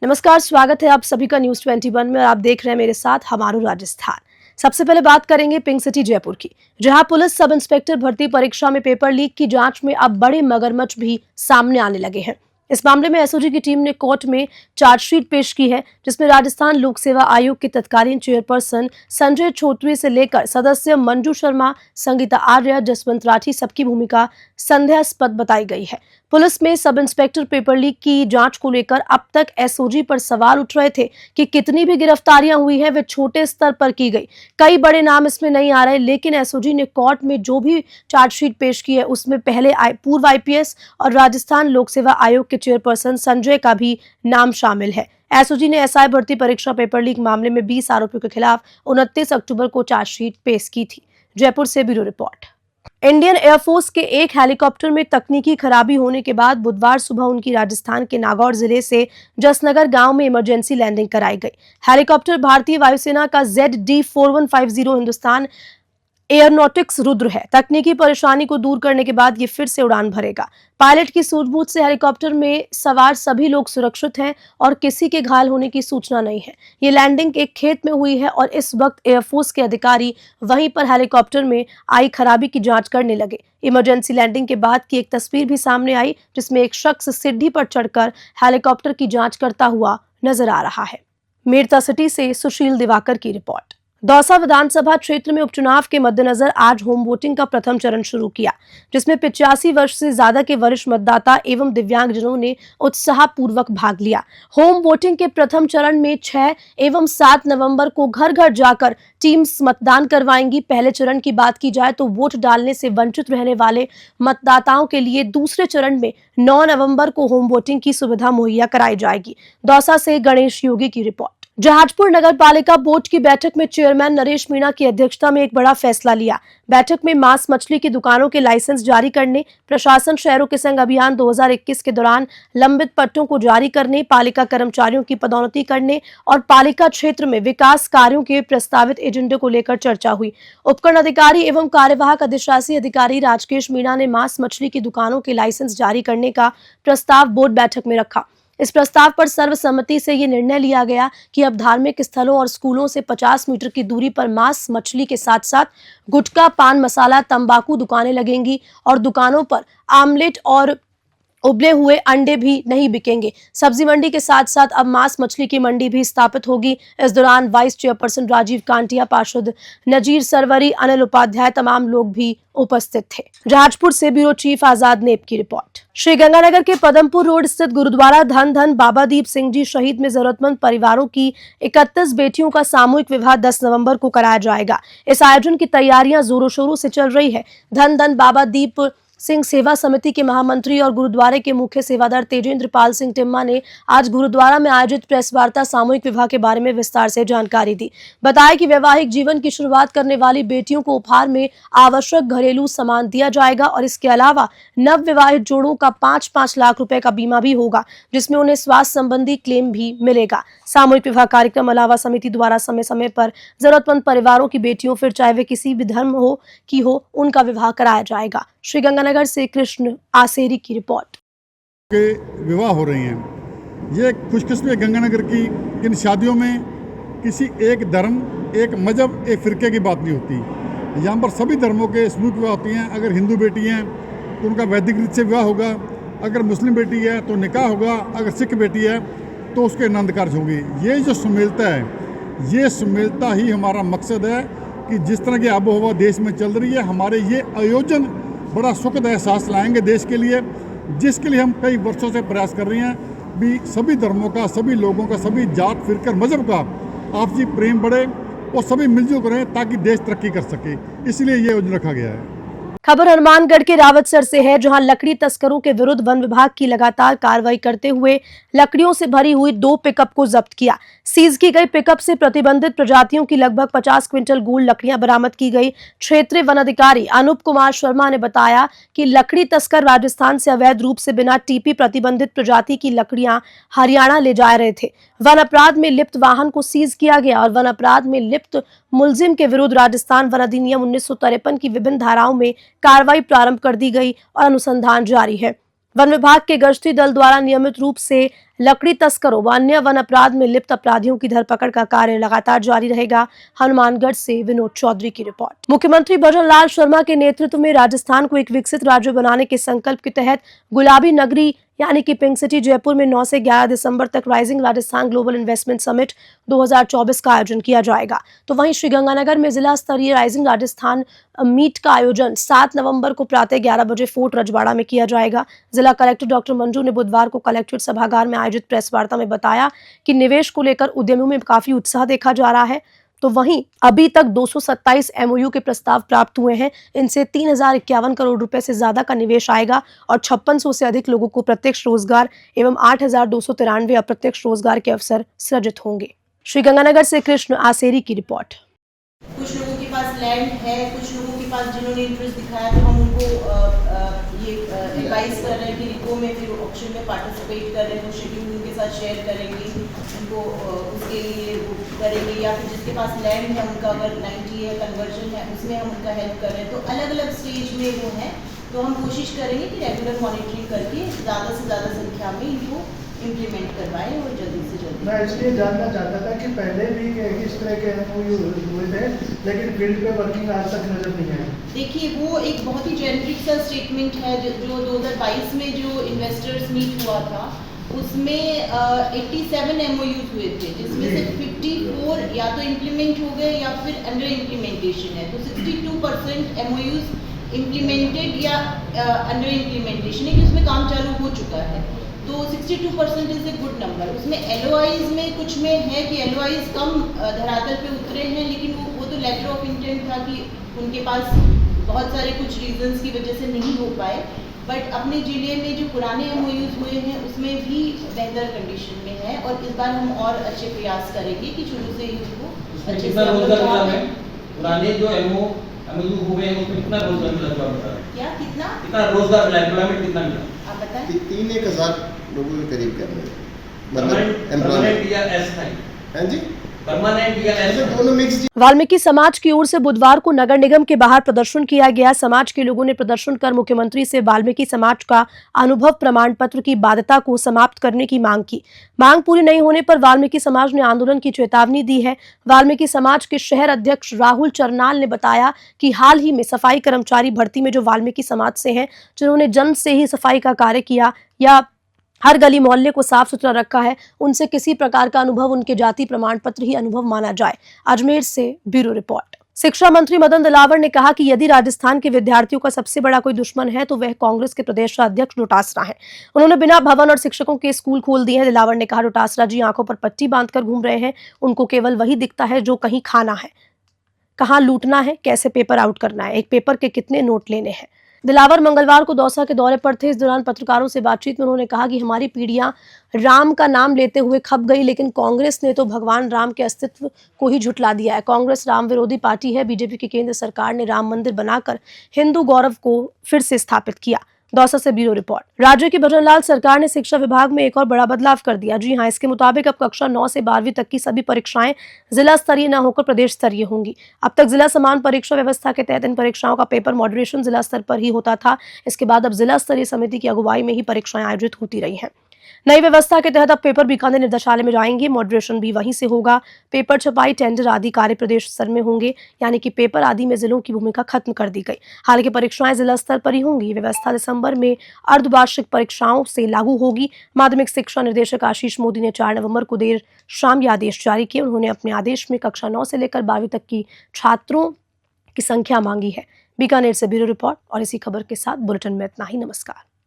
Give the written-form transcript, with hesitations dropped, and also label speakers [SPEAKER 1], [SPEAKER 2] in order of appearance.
[SPEAKER 1] नमस्कार, स्वागत है आप सभी का न्यूज 21 में और आप देख रहे हैं मेरे साथ हमारो राजस्थान। सबसे पहले बात करेंगे पिंक सिटी जयपुर की, जहां पुलिस सब इंस्पेक्टर भर्ती परीक्षा में पेपर लीक की जांच में अब बड़े मगरमच्छ भी सामने आने लगे हैं। इस मामले में एसओजी की टीम ने कोर्ट में चार्जशीट पेश की है, जिसमें राजस्थान लोक सेवा आयोग के तत्कालीन चेयरपर्सन संजय छोत्री से लेकर सदस्य मंजू शर्मा, संगीता आर्य, जसवंत राठी सबकी भूमिका संदेहास्पद बताई गई है। पुलिस में सब इंस्पेक्टर पेपर लीक की जांच को लेकर अब तक एसओजी पर सवाल उठ रहे थे कि कितनी भी गिरफ्तारियां हुई हैं वे छोटे स्तर पर की गई। कई बड़े नाम इसमें नहीं आ रहे, लेकिन एसओजी ने कोर्ट में जो भी चार्जशीट पेश की है उसमें पहले पूर्व आईपीएस और राजस्थान लोक सेवा आयोग के चेयरपर्सन संजय का भी नाम शामिल है। एसओजी ने एसआई भर्ती परीक्षा पेपर लीक मामले में 20 आरोपियों के खिलाफ 29 अक्टूबर को चार्जशीट पेश की थी। जयपुर से ब्यूरो रिपोर्ट। इंडियन एयरफोर्स के एक हेलीकॉप्टर में तकनीकी खराबी होने के बाद बुधवार सुबह उनकी राजस्थान के नागौर जिले से जसनगर गांव में इमरजेंसी लैंडिंग कराई गई। हेलीकॉप्टर भारतीय वायुसेना का ZD-4150 हिंदुस्तान एयरोनॉटिक्स रुद्र है। तकनीकी परेशानी को दूर करने के बाद ये फिर से उड़ान भरेगा। पायलट की सूझबूझ से हेलीकॉप्टर में सवार सभी लोग सुरक्षित हैं और किसी के घायल होने की सूचना नहीं है। ये लैंडिंग एक खेत में हुई है और इस वक्त एयरफोर्स के अधिकारी वहीं पर हेलीकॉप्टर में आई खराबी की जांच करने लगे। इमरजेंसी लैंडिंग के बाद की एक तस्वीर भी सामने आई, जिसमें एक शख्स सीढ़ी पर चढ़कर हेलीकॉप्टर की जांच करता हुआ नजर आ रहा है। मेरता सिटी से सुशील दिवाकर की रिपोर्ट। दौसा विधानसभा क्षेत्र में उपचुनाव के मद्देनजर आज होम वोटिंग का प्रथम चरण शुरू किया, जिसमें 85 वर्ष से ज्यादा के वरिष्ठ मतदाता एवं दिव्यांगजनों ने उत्साहपूर्वक भाग लिया। होम वोटिंग के प्रथम चरण में 6 एवं 7 नवंबर को घर घर जाकर टीम्स मतदान करवाएंगी। पहले चरण की बात की जाए तो वोट डालने से वंचित रहने वाले मतदाताओं के लिए दूसरे चरण में 9 नवंबर को होम वोटिंग की सुविधा मुहैया कराई जाएगी। दौसा से गणेश योगी की रिपोर्ट। जहाजपुर नगर पालिका बोर्ड की बैठक में चेयरमैन नरेश मीणा की अध्यक्षता में एक बड़ा फैसला लिया। बैठक में मांस मछली की दुकानों के लाइसेंस जारी करने, प्रशासन शहरों के संग अभियान 2021 के दौरान लंबित पट्टों को जारी करने, पालिका कर्मचारियों की पदोन्नति करने और पालिका क्षेत्र में विकास कार्यों के प्रस्तावित एजेंडे को लेकर चर्चा हुई। उपखंड अधिकारी एवं कार्यवाहक अधिशासी अधिकारी राजकेश मीणा ने मांस मछली की दुकानों के लाइसेंस जारी करने का प्रस्ताव बोर्ड बैठक में रखा। इस प्रस्ताव पर सर्वसम्मति से ये निर्णय लिया गया कि अब धार्मिक स्थलों और स्कूलों से 50 मीटर की दूरी पर मांस मछली के साथ साथ गुटखा, पान मसाला, तंबाकू दुकानें लगेंगी और दुकानों पर आमलेट और उबले हुए अंडे भी नहीं बिकेंगे। सब्जी मंडी के साथ साथ अब मांस मछली की मंडी भी स्थापित होगी। इस दौरान वाइस चेयरपर्सन राजीव कांटिया, पार्षद नजीर सरवरी, अनिल उपाध्याय तमाम लोग भी उपस्थित थे। जहाजपुर से ब्यूरो चीफ आजाद नेप की रिपोर्ट। श्री गंगानगर के पदमपुर रोड स्थित गुरुद्वारा धन धन बाबा दीप सिंह जी शहीद में जरूरतमंद परिवारों की 31 बेटियों का सामूहिक विवाह 10 नवंबर को कराया जाएगा। इस आयोजन की तैयारियां जोरों शोरों से चल रही है। धन धन बाबा दीप सिंह सेवा समिति के महामंत्री और गुरुद्वारे के मुख्य सेवादार तेजेंद्र पाल सिंह टिम्मा ने आज गुरुद्वारा में आयोजित प्रेस वार्ता सामूहिक विवाह के बारे में विस्तार से जानकारी दी। बताया कि वैवाहिक जीवन की शुरुआत करने वाली बेटियों को उपहार में आवश्यक घरेलू सामान दिया जाएगा और इसके अलावा नव विवाहित जोड़ों का 5-5 लाख रुपए का बीमा भी होगा, जिसमें उन्हें स्वास्थ्य संबंधी क्लेम भी मिलेगा। सामूहिक विवाह कार्यक्रम अलावा समिति द्वारा समय समय पर जरूरतमंद परिवारों की बेटियों, फिर चाहे वे किसी भी धर्म हो, उनका विवाह कराया जाएगा। श्री गंगानगर से कृष्ण आसेरी की रिपोर्ट।
[SPEAKER 2] के विवाह हो रही हैं, ये खुशकिस्मती गंगानगर की इन शादियों में किसी एक धर्म, एक मजहब, एक फिरके की बात नहीं होती। यहाँ पर सभी धर्मों के सामूहिक विवाह होती हैं। अगर हिंदू बेटी हैं तो उनका वैदिक रीत से विवाह होगा, अगर मुस्लिम बेटी है तो निकाह होगा, अगर सिख बेटी है तो उसके आनंद कार्य होगी। ये जो सुमेलता है, ये सुमेलता ही हमारा मकसद है कि जिस तरह की आबो हवा देश में चल रही है, हमारे ये आयोजन बड़ा सुखद एहसास लाएंगे देश के लिए, जिसके लिए हम कई वर्षों से प्रयास कर रहे हैं भी सभी धर्मों का, सभी लोगों का, सभी जात फिरकर मजहब का आपसी प्रेम बढ़े और सभी मिलजुल करें ताकि देश तरक्की कर सके। इसलिए ये योजना रखा गया है।
[SPEAKER 1] खबर हनुमानगढ़ के रावतसर से है, जहां लकड़ी तस्करों के विरुद्ध वन विभाग की लगातार कार्रवाई करते हुए लकड़ियों से भरी हुई 2 पिकअप को जब्त किया। सीज की गई पिकअप से प्रतिबंधित प्रजातियों की लगभग 50 क्विंटल गूढ़ लकड़ियां बरामद की गई। क्षेत्रीय वन अधिकारी अनूप कुमार शर्मा ने बताया कि लकड़ी तस्कर राजस्थान से अवैध रूप से बिना टीपी प्रतिबंधित प्रजाति की लकड़ियां हरियाणा ले जा रहे थे। वन अपराध में लिप्त वाहन को सीज किया गया और वन अपराध में लिप्त मुलजिम के विरुद्ध राजस्थान वन अधिनियम 1953 की विभिन्न धाराओं में कार्रवाई प्रारंभ कर दी गई और अनुसंधान जारी है। वन विभाग के गश्ती दल द्वारा नियमित रूप से लकड़ी तस्करों व अन्य वन अपराध में लिप्त अपराधियों की धरपकड़ का कार्य लगातार जारी रहेगा। हनुमानगढ़ से विनोद चौधरी की रिपोर्ट। मुख्यमंत्री भजन लाल शर्मा के नेतृत्व में राजस्थान को एक विकसित राज्य बनाने के संकल्प के तहत गुलाबी नगरी यानी कि पिंक सिटी जयपुर में 9 से 11 दिसंबर तक rising Rajasthan global investment summit 2024 का आयोजन किया जाएगा। तो वहीं श्रीगंगानगर में जिला स्तरीय राइजिंग राजस्थान मीट का आयोजन 7 नवंबर को प्रातः 11 बजे फोर्ट रजवाड़ा में किया जाएगा। जिला कलेक्टर डॉक्टर मंजू ने बुधवार को कलेक्ट्रेट सभागार में आयोजित प्रेस वार्ता में बताया कि निवेश को लेकर उद्यमियों में काफी उत्साह देखा जा रहा है। तो वहीं अभी तक 227 एमओयू के प्रस्ताव प्राप्त हुए हैं। इनसे 3051 करोड़ रुपए से ज्यादा का निवेश आएगा और 5600 से अधिक लोगों को प्रत्यक्ष रोजगार एवं 8293 अप्रत्यक्ष रोजगार के अवसर सृजित होंगे। श्रीगंगानगर से कृष्ण आसेरी की रिपोर्ट।
[SPEAKER 3] कुछ लोगों के पास लैंड है, कुछ लोगों के पास जिन्होंने इंटरेस्ट दिखाया तो हम उनको ये एडवाइस कर रहे हैं कि रिको में फिर ऑप्शन में पार्टिसिपेट कर रहे हैं, शेड्यूल उनके साथ शेयर करेंगे, उनको उसके लिए करेंगे, या फिर जिसके पास लैंड है उनका अगर 90 है कन्वर्जन है उसमें हम उनका हेल्प कर रहे हैं। तो अलग अलग स्टेज में वो हैं, तो हम कोशिश करेंगे कि रेगुलर मॉनिटरिंग करके ज़्यादा से ज़्यादा संख्या में इनको इम्प्लीमेंट करवाएं और जल्दी से जल्दी।
[SPEAKER 4] मैं इसलिए जानना चाहता था कि पहले भी इस तरह के एमओयू हुए थे लेकिन फील्ड पे वर्किंग आज तक नजर नहीं आई।
[SPEAKER 3] देखिए वो एक बहुत ही जेनरिक सा स्टेटमेंट है जो 2022 में जो इन्वेस्टर्स मीट हुआ था उसमें 87 एमओयूज हुए थे, जिसमें से 54 या तो इम्प्लीमेंट हो गए या फिर अंडर इम्प्लीमेंटेशन है। तो 62% एमओयूज इम्प्लीमेंटेड या अंडर इम्प्लीमेंटेशन है कि उसमें काम चालू हो चुका है। तो 62% इज ए गुड नंबर। उसमें एलओआईज में कुछ में है कि एलओआईज कम धरातल पे उतरे हैं, लेकिन वो तो लेटर ऑफ इंटेंट था कि उनके पास बहुत सारे कुछ रीजंस की वजह से नहीं हो पाए। बट अपने जिले में जो पुराने एमओयूज हुए हैं उसमें भी बेहतर कंडीशन में है और इस बार हम और अच्छे प्रयास करेंगे कि शुरू से ही उनको अच्छे से
[SPEAKER 5] पुराने जो एमओयू हुए हैं उसमें कितना रोजगार मिला
[SPEAKER 3] क्या
[SPEAKER 5] कितना रोजगार मिला, एम्प्लॉयमेंट कितना मिला
[SPEAKER 3] आप बताएं।
[SPEAKER 6] 3-1000 लोगों के करीब कर रहे हैं, मतलब
[SPEAKER 5] परमानेंट या अस्थायी?
[SPEAKER 6] हाँ जी,
[SPEAKER 5] परमानेंट या अस्थायी
[SPEAKER 6] दोनों मिक्स।
[SPEAKER 1] वाल्मीकि समाज की ओर से बुधवार को नगर निगम के बाहर प्रदर्शन किया गया। समाज के लोगों ने प्रदर्शन कर मुख्यमंत्री से वाल्मीकि समाज का अनुभव प्रमाण पत्र की बाध्यता को समाप्त करने की मांग की। मांग पूरी नहीं होने पर वाल्मीकि समाज ने आंदोलन की चेतावनी दी है। वाल्मीकि समाज के शहर अध्यक्ष राहुल चरनाल ने बताया कि हाल ही में सफाई कर्मचारी भर्ती में जो वाल्मीकि समाज से हैं, जिन्होंने जन्म से ही सफाई का कार्य किया या हर गली मोहल्ले को साफ सुथरा रखा है, उनसे किसी प्रकार का अनुभव उनके जाति प्रमाण पत्र ही अनुभव माना जाए। अजमेर से ब्यूरो रिपोर्ट। शिक्षा मंत्री मदन दिलावर ने कहा कि यदि राजस्थान के विद्यार्थियों का सबसे बड़ा कोई दुश्मन है तो वह कांग्रेस के प्रदेश अध्यक्ष डोटासरा है। उन्होंने बिना भवन और शिक्षकों के स्कूल खोल दिए हैं। दिलावर ने कहा डोटासरा जी आंखों पर पट्टी बांधकर घूम रहे हैं, उनको केवल वही दिखता है जो कहीं खाना है, कहाँ लूटना है, कैसे पेपर आउट करना है, एक पेपर के कितने नोट लेने हैं। दिलावर मंगलवार को दौसा के दौरे पर थे। इस दौरान पत्रकारों से बातचीत में उन्होंने कहा कि हमारी पीढ़ियां राम का नाम लेते हुए खप गई, लेकिन कांग्रेस ने तो भगवान राम के अस्तित्व को ही झुठला दिया है। कांग्रेस राम विरोधी पार्टी है। बीजेपी की केंद्र सरकार ने राम मंदिर बनाकर हिंदू गौरव को फिर से स्थापित किया। दौसा से ब्यूरो रिपोर्ट। राज्य की भजन लाल सरकार ने शिक्षा विभाग में एक और बड़ा बदलाव कर दिया। जी हां, इसके मुताबिक अब कक्षा 9 से 12वीं तक की सभी परीक्षाएं जिला स्तरीय न होकर प्रदेश स्तरीय होंगी। अब तक जिला समान परीक्षा व्यवस्था के तहत इन परीक्षाओं का पेपर मॉडरेशन जिला स्तर पर ही होता था। इसके बाद अब जिला स्तरीय समिति की अगुवाई में ही परीक्षाएं आयोजित होती रही हैं। नई व्यवस्था के तहत अब पेपर बीकानेर निदेशालय में जाएंगे, मॉडरेशन भी वहीं से होगा। पेपर छपाई, टेंडर आदि कार्य प्रदेश स्तर में होंगे, यानी कि पेपर आदि में जिलों की भूमिका खत्म कर दी गई। हालांकि परीक्षाएं जिला स्तर पर ही होंगी। व्यवस्था दिसंबर में अर्धवार्षिक परीक्षाओं से लागू होगी। माध्यमिक शिक्षा निदेशक आशीष मोदी ने 4 नवंबर को देर शाम ये आदेश जारी किए। उन्होंने अपने आदेश में कक्षा 9 से लेकर 12वीं तक की छात्रों की संख्या मांगी है। बीकानेर से ब्यूरो रिपोर्ट और इसी खबर के साथ बुलेटिन में इतना ही। नमस्कार।